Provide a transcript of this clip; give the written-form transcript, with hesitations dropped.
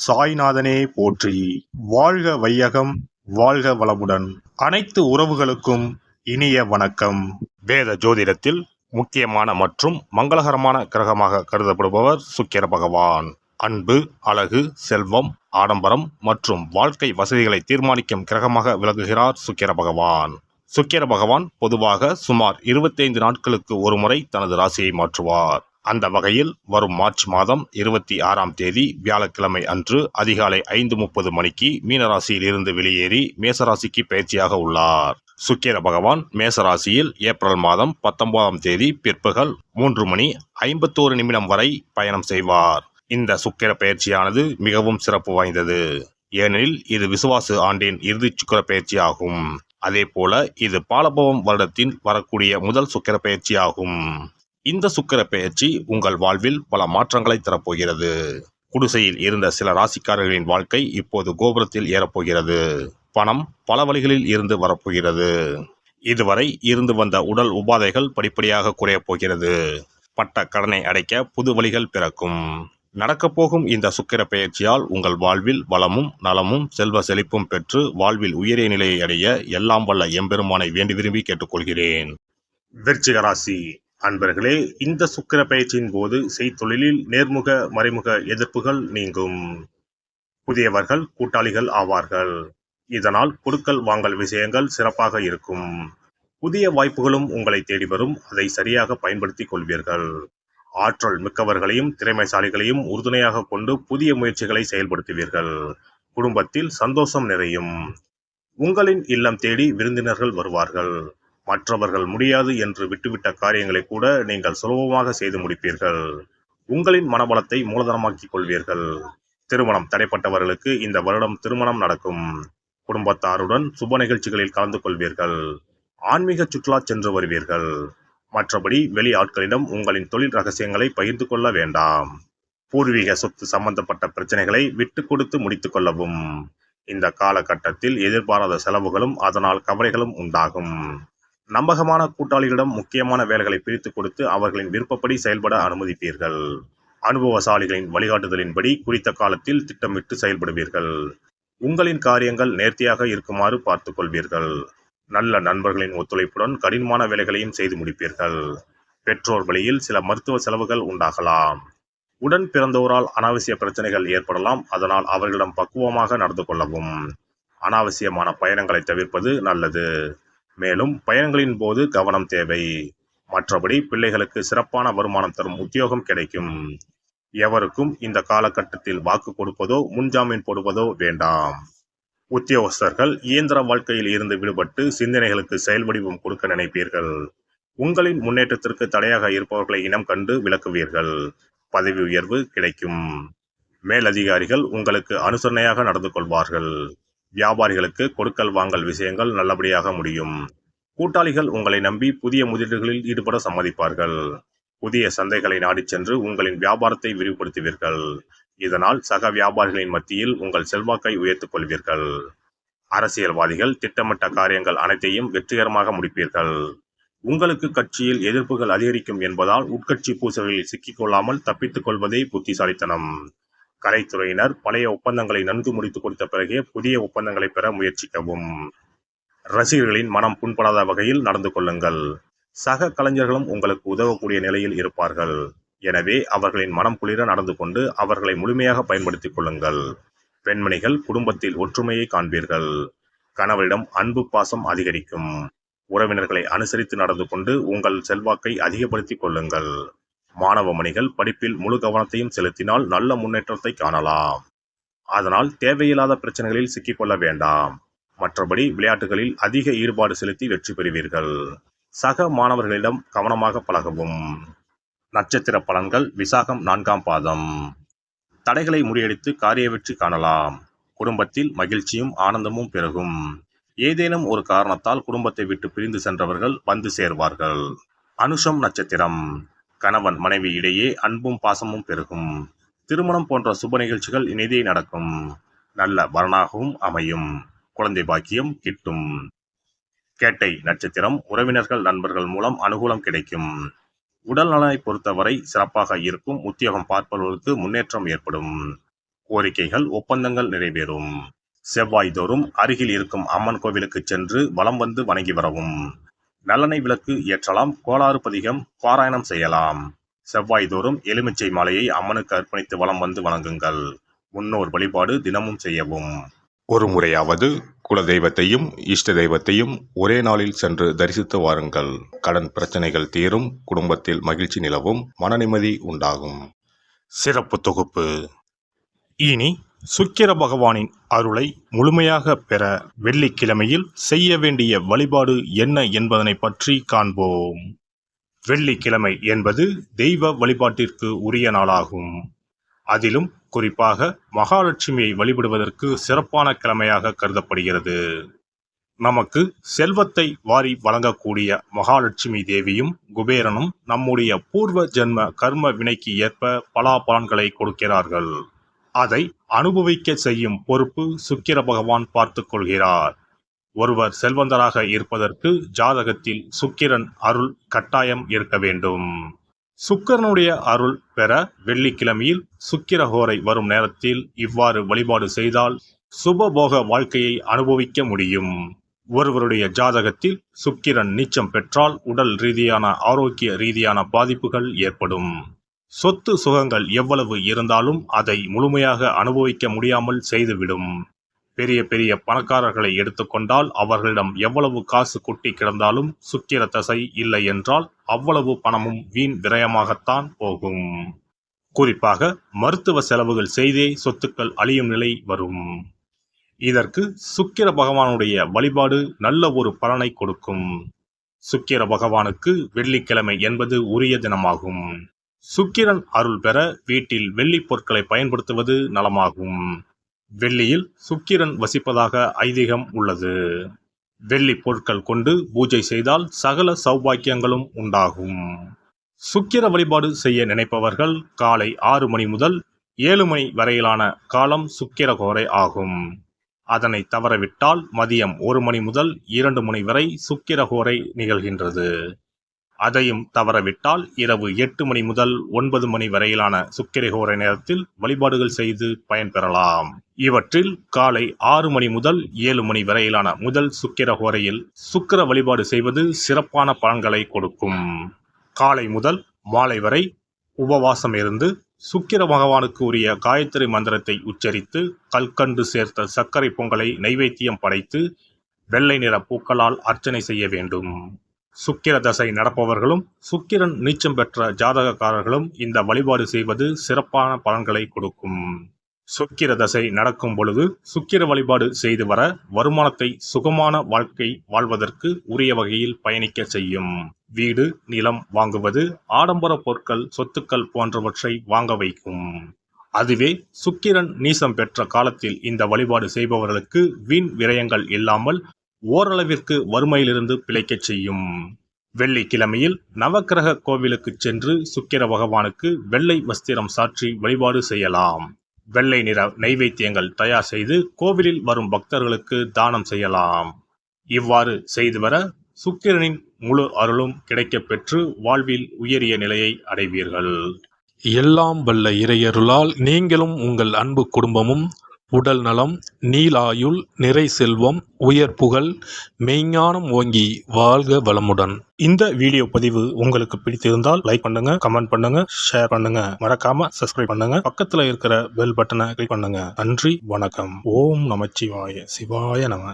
சாய்நாதனே போற்றி. வாழ்க வையகம், வாழ்க வளமுடன். அனைத்து உறவுகளுக்கும் இனிய வணக்கம். வேத ஜோதிடத்தில் முக்கியமான மற்றும் மங்களகரமான கிரகமாக கருதப்படுபவர் சுக்கிர பகவான். அன்பு, அழகு, செல்வம், ஆடம்பரம் மற்றும் வாழ்க்கை வசதிகளை தீர்மானிக்கும் கிரகமாக விளங்குகிறார் சுக்கிர பகவான். சுக்கிர பகவான் பொதுவாக சுமார் 25 நாட்களுக்கு ஒருமுறை தனது ராசியை மாற்றுவார். அந்த வகையில் வரும் மார்ச் மாதம் 26ஆம் தேதி வியாழக்கிழமை அன்று அதிகாலை 5:30 மணிக்கு மீனராசியில் இருந்து வெளியேறி மேசராசிக்கு பயிற்சியாக உள்ளார். சுக்கிர பகவான் மேசராசியில் ஏப்ரல் மாதம் 19ஆம் தேதி பிற்பகல் 3:51 வரை பயணம் செய்வார். இந்த சுக்கிர பயிற்சியானது மிகவும் சிறப்பு வாய்ந்தது. ஏனெனில் இது விசுவாசு ஆண்டின் இறுதி சுக்கிர பயிற்சி ஆகும். அதே போல இது பாலபவம் வருடத்தின் வரக்கூடிய முதல் சுக்கிர பயிற்சி ஆகும். இந்த சுக்கிர பெயர்ச்சி உங்கள் வாழ்வில் பல மாற்றங்களை தரப்போகிறது. குடிசையில் இருந்த சில ராசிக்காரர்களின் வாழ்க்கை இப்போது கோபுரத்தில் ஏறப்போகிறது. பணம் பல வழிகளில் இருந்து வரப்போகிறது. இதுவரை இருந்து வந்த உடல் உபாதைகள் படிப்படியாக குறையப் போகிறது. பட்ட கடனை அடைக்க புது வழிகள் பிறக்கும். நடக்கப்போகும் இந்த சுக்கிர பெயர்ச்சியால் உங்கள் வாழ்வில் வளமும் நலமும் செல்வ செழிப்பும் பெற்று வாழ்வில் உயரிய நிலையை அடைய எல்லாம் வல்ல எம்பெருமானை வேண்டி விரும்பி கேட்டுக்கொள்கிறேன். விருச்சிக ராசி அன்பர்களே, இந்த சுக்கிர பயிற்சியின் போது செய்தொழிலில் நேர்முக மறைமுக எதிர்ப்புகள் நீங்கும். புதியவர்கள் கூட்டாளிகள் ஆவார்கள். இதனால் கொடுக்கல் வாங்கல் விஷயங்கள் சிறப்பாக இருக்கும். புதிய வாய்ப்புகளும் உங்களை தேடி வரும். அதை சரியாக பயன்படுத்திக் கொள்வீர்கள். ஆற்றல் மிக்கவர்களையும் திறமைசாலிகளையும் உறுதுணையாக கொண்டு புதிய முயற்சிகளை செயல்படுத்துவீர்கள். குடும்பத்தில் சந்தோஷம் நிறையும். உங்களின் இல்லம் தேடி விருந்தினர்கள் வருவார்கள். மற்றவர்கள் முடியாது என்று விட்டுவிட்ட காரியங்களை கூட நீங்கள் சுலபமாக செய்து முடிப்பீர்கள். உங்களின் மனபலத்தை மூலதனமாக்கிக் கொள்வீர்கள். திருமணம் தடைப்பட்டவர்களுக்கு இந்த வருடம் திருமணம் நடக்கும். குடும்பத்தாருடன் சுப நிகழ்ச்சிகளில் கலந்து கொள்வீர்கள். ஆன்மீக சுற்றுலா சென்று வருவீர்கள். மற்றபடி வெளி ஆட்களிடம் உங்களின் தொழில் ரகசியங்களை பகிர்ந்து கொள்ள வேண்டாம். பூர்வீக சொத்து சம்பந்தப்பட்ட பிரச்சனைகளை விட்டு கொடுத்து முடித்துக் கொள்ளவும். இந்த காலகட்டத்தில் எதிர்பாராத செலவுகளும் அதனால் கவலைகளும் உண்டாகும். நம்பகமான கூட்டாளிகளிடம் முக்கியமான வேலைகளை பிரித்து கொடுத்து அவர்களின் விருப்பப்படி செயல்பட அனுமதிப்பீர்கள். அனுபவசாலிகளின் வழிகாட்டுதலின்படி குறித்த காலத்தில் திட்டமிட்டு செயல்படுவீர்கள். உங்களின் காரியங்கள் நேர்த்தியாக இருக்குமாறு பார்த்துக் கொள்வீர்கள். நல்ல நண்பர்களின் ஒத்துழைப்புடன் கடினமான வேலைகளையும் செய்து முடிப்பீர்கள். பெற்றோர் வழியில் சில மருத்துவ செலவுகள் உண்டாகலாம். உடன் பிறந்தோரால் அனாவசிய பிரச்சனைகள் ஏற்படலாம். அதனால் அவர்களிடம் பக்குவமாக நடந்து கொள்ளவும். அனாவசியமான பயணங்களை தவிர்ப்பது நல்லது. மேலும் பயணங்களின் போது கவனம் தேவை. மற்றபடி பிள்ளைகளுக்கு சிறப்பான வருமானம் தரும் உத்தியோகம் கிடைக்கும். எவருக்கும் இந்த காலகட்டத்தில் வாக்கு கொடுப்பதோ முன்ஜாமீன் போடுவதோ வேண்டாம். உத்தியோகஸ்தர்கள் இயந்திர வாழ்க்கையில் இருந்து விடுபட்டு சிந்தனைகளுக்கு செயல் வடிவம் கொடுக்க நினைப்பீர்கள். உங்களின் முன்னேற்றத்திற்கு தடையாக இருப்பவர்களை இனம் கண்டு விலக்குவீர்கள். பதவி உயர்வு கிடைக்கும். மேலதிகாரிகள் உங்களுக்கு அனுசரணையாக நடந்து கொள்வார்கள். வியாபாரிகளுக்கு கொடுக்கல் வாங்கல் விஷயங்கள் நல்லபடியாக முடியும். கூட்டாளிகள் உங்களை நம்பி புதிய முதலீடுகளில் ஈடுபட சம்மதிப்பார்கள். புதிய சந்தைகளை நாடி சென்று உங்களின் வியாபாரத்தை விரிவுபடுத்துவீர்கள். இதனால் சக வியாபாரிகளின் மத்தியில் உங்கள் செல்வாக்கை உயர்த்திக் கொள்வீர்கள். அரசியல்வாதிகள் திட்டமிட்ட காரியங்கள் அனைத்தையும் வெற்றிகரமாக முடிப்பீர்கள். உங்களுக்கு கட்சியில் எதிர்ப்புகள் அதிகரிக்கும் என்பதால் உட்கட்சி பூசல்களில் சிக்கிக்கொள்ளாமல் தப்பித்துக் கொள்வதே புத்திசாலித்தனம். கலைத்துறையினர் பழைய ஒப்பந்தங்களை நன்கு முடித்து கொடுத்த பிறகே புதிய ஒப்பந்தங்களை பெற முயற்சிக்கவும். ரசிகர்களின் மனம் புண்படாத வகையில் நடந்து கொள்ளுங்கள். சக கலைஞர்களும் உங்களுக்கு உதவக்கூடிய நிலையில் இருப்பார்கள். எனவே அவர்களின் மனம் குளிர நடந்து கொண்டு அவர்களை முழுமையாக பயன்படுத்திக் கொள்ளுங்கள். பெண்மணிகள் குடும்பத்தில் ஒற்றுமையை காண்பீர்கள். கணவரிடம் அன்பு பாசம் அதிகரிக்கும். உறவினர்களை அனுசரித்து நடந்து கொண்டு உங்கள் செல்வாக்கை அதிகப்படுத்திக் கொள்ளுங்கள். மாணவ மணிகள் படிப்பில் முழு கவனத்தையும் செலுத்தினால் நல்ல முன்னேற்றத்தை காணலாம். அதனால் தேவையில்லாத பிரச்சனைகளில் சிக்கிக்கொள்ள வேண்டாம். மற்றபடி விளையாட்டுகளில் அதிக ஈடுபாடு செலுத்தி வெற்றி பெறுவீர்கள். சக மாணவர்களிடம் கவனமாக பழகவும். நட்சத்திர பலன்கள் விசாகம் 4ஆம் பாதம். தடைகளை முறியடித்து காரிய வெற்றி காணலாம். குடும்பத்தில் மகிழ்ச்சியும் ஆனந்தமும் பெருகும். ஏதேனும் ஒரு காரணத்தால் குடும்பத்தை விட்டு பிரிந்து சென்றவர்கள் வந்து சேர்வார்கள். அனுஷம் நட்சத்திரம். கணவன் மனைவி இடையே அன்பும் பாசமும் பெருகும். திருமணம் போன்ற சுப நிகழ்ச்சிகள் இனிதே நடக்கும். நல்ல வரனாகவும் அமையும். குழந்தை பாக்கியம் கிட்டும். கேட்டை நட்சத்திரம். உறவினர்கள் நண்பர்கள் மூலம் அனுகூலம் கிடைக்கும். உடல் நலனை பொறுத்தவரை சிறப்பாக இருக்கும். உத்தியோகம் பார்ப்பவர்களுக்கு முன்னேற்றம் ஏற்படும். கோரிக்கைகள் ஒப்பந்தங்கள் நிறைவேறும். செவ்வாய் தோறும் அருகில் இருக்கும் அம்மன் கோவிலுக்கு சென்று வலம் வந்து வணங்கி வரவும். நல்லெண்ணெய் விளக்கு ஏற்றலாம், கோளாறு பதிகம் பாராயணம் செய்யலாம். செவ்வாய் தோறும் எலுமிச்சை மாலையை அம்மனுக்கு அர்ப்பணித்து வலம் வந்து வணங்குங்கள். முன்னோர் வழிபாடு தினமும் செய்யவும். ஒரு முறையாவது குலதெய்வத்தையும் இஷ்ட தெய்வத்தையும் ஒரே நாளில் சென்று தரிசித்து வாருங்கள். கடன் பிரச்சனைகள் தீரும், குடும்பத்தில் மகிழ்ச்சி நிலவும், மன நிம்மதி உண்டாகும். சிறப்பு தொகுப்பு. இனி சுக்கிர பகவானின் அருளை முழுமையாக பெற வெள்ளிக்கிழமையில் செய்ய வேண்டிய வழிபாடு என்ன என்பதனை பற்றி காண்போம். வெள்ளிக்கிழமை என்பது தெய்வ வழிபாட்டிற்கு உரிய நாளாகும். அதிலும் குறிப்பாக மகாலட்சுமியை வழிபடுவதற்கு சிறப்பான கிழமையாக கருதப்படுகிறது. நமக்கு செல்வத்தை வாரி வழங்கக்கூடிய மகாலட்சுமி தேவியும் குபேரனும் நம்முடைய பூர்வ ஜென்ம கர்ம வினைக்கு ஏற்ப பலாபலன்களை கொடுக்கிறார்கள். அதை அனுபவிக்க செய்யும் பொறுப்பு சுக்கிர பகவான் பார்த்து கொள்கிறார். ஒருவர் செல்வந்தராக இருப்பதற்கு ஜாதகத்தில் சுக்கிரன் அருள் கட்டாயம் இருக்க வேண்டும். சுக்கிரனுடைய அருள் பெற வெள்ளிக்கிழமையில் சுக்கிரஹோரை வரும் நேரத்தில் இவ்வாறு வழிபாடு செய்தால் சுபபோக வாழ்க்கையை அனுபவிக்க முடியும். ஒருவருடைய ஜாதகத்தில் சுக்கிரன் நீச்சம் பெற்றால் உடல் ரீதியான ஆரோக்கிய ரீதியான பாதிப்புகள் ஏற்படும். சொத்து சுகங்கள் எவ்வளவு இருந்தாலும் அதை முழுமையாக அனுபவிக்க முடியாமல் செய்துவிடும். பெரிய பெரிய பணக்காரர்களை எடுத்துக்கொண்டால் அவர்களிடம் எவ்வளவு காசு கொட்டி கிடந்தாலும் சுக்கிர தசை இல்லை என்றால் அவ்வளவு பணமும் வீண் விரயமாகத்தான் போகும். குறிப்பாக மருத்துவ செலவுகள் செய்தே சொத்துக்கள் அழியும் நிலை வரும். இதற்கு சுக்கிர பகவானுடைய வழிபாடு நல்ல ஒரு பலனை கொடுக்கும். சுக்கிர பகவானுக்கு வெள்ளிக்கிழமை என்பது உரிய தினமாகும். சுக்கிரன் அருள் பெற வீட்டில் வெள்ளி பொருட்களை பயன்படுத்துவது நலமாகும். வெள்ளியில் சுக்கிரன் வசிப்பதாக ஐதீகம் உள்ளது. வெள்ளி பொருட்கள் கொண்டு பூஜை செய்தால் சகல சௌபாக்கியங்களும் உண்டாகும். சுக்கிர வழிபாடு செய்ய நினைப்பவர்கள் காலை 6 மணி முதல் 7 மணி வரையிலான காலம் சுக்கிரஹோரை ஆகும். அதனை தவறவிட்டால் மதியம் 1 மணி முதல் 2 மணி வரை சுக்கிரஹோரை நிகழ்கின்றது. அதையும் தவறவிட்டால் இரவு 8 மணி முதல் 9 மணி வரையிலான சுக்கிரஹோரை நேரத்தில் வழிபாடுகள் செய்து பயன்பெறலாம். இவற்றில் காலை 6 மணி முதல் 7 மணி வரையிலான முதல் சுக்கிரஹோரையில் சுக்கிர வழிபாடு செய்வது சிறப்பான பலன்களை கொடுக்கும். காலை முதல் மாலை வரை உபவாசம் இருந்து சுக்கிர பகவானுக்கு உரிய காயத்ரி மந்திரத்தை உச்சரித்து கல்கண்டு சேர்த்த சர்க்கரை பொங்கலை நைவேத்தியம் படைத்து வெள்ளை நிற பூக்களால் அர்ச்சனை செய்ய வேண்டும். சுக்கிர தசை நடப்பவர்களும் சுக்கிரன் நீச்சம் பெற்ற ஜாதகக்காரர்களும் இந்த வழிபாடு செய்வது சிறப்பான பலன்களை கொடுக்கும். சுக்கிர தசை நடக்கும் பொழுது சுக்கிர வழிபாடு செய்து வர வருமானத்தை சுகமான வாழ்க்கை வாழ்வதற்கு உரிய வகையில் பயணிக்க செய்யும். வீடு, நிலம் வாங்குவது, ஆடம்பர பொருட்கள், சொத்துக்கள் போன்றவற்றை வாங்க வைக்கும். அதுவே சுக்கிரன் நீசம் பெற்ற காலத்தில் இந்த வழிபாடு செய்பவர்களுக்கு வீண் விரயங்கள் இல்லாமல் ஓரளவிற்கு வறுமையிலிருந்து பிழைக்கச் செய்யும். வெள்ளிக்கிழமையில் நவக்கிரக கோவிலுக்கு சென்று சுக்கிர பகவானுக்கு வெள்ளை வஸ்திரம் சாற்றி வழிபாடு செய்யலாம். வெள்ளை நிற நைவேத்தியங்கள் தயார் செய்து கோவிலில் வரும் பக்தர்களுக்கு தானம் செய்யலாம். இவ்வாறு செய்து வர சுக்கிரனின் முழு அருளும் கிடைக்கப் பெற்று வாழ்வில் உயரிய நிலையை அடைவீர்கள். எல்லாம் வல்ல இறையருளால் நீங்களும் உங்கள் அன்பு குடும்பமும் உடல் நலம், நீலாயுள், நிறை செல்வம், உயர் புகழ், மெய்ஞானம் ஓங்கி வாழ்க வளமுடன். இந்த வீடியோ பதிவு உங்களுக்கு பிடித்திருந்தால் லைக் பண்ணுங்க, கமெண்ட் பண்ணுங்க, ஷேர் பண்ணுங்க, மறக்காம சப்ஸ்கிரைப் பண்ணுங்க, பக்கத்துல இருக்கிற பெல் பட்டனை கிளிக் பண்ணுங்க. நன்றி, வணக்கம். ஓம் நமச்சிவாய, சிவாய நம.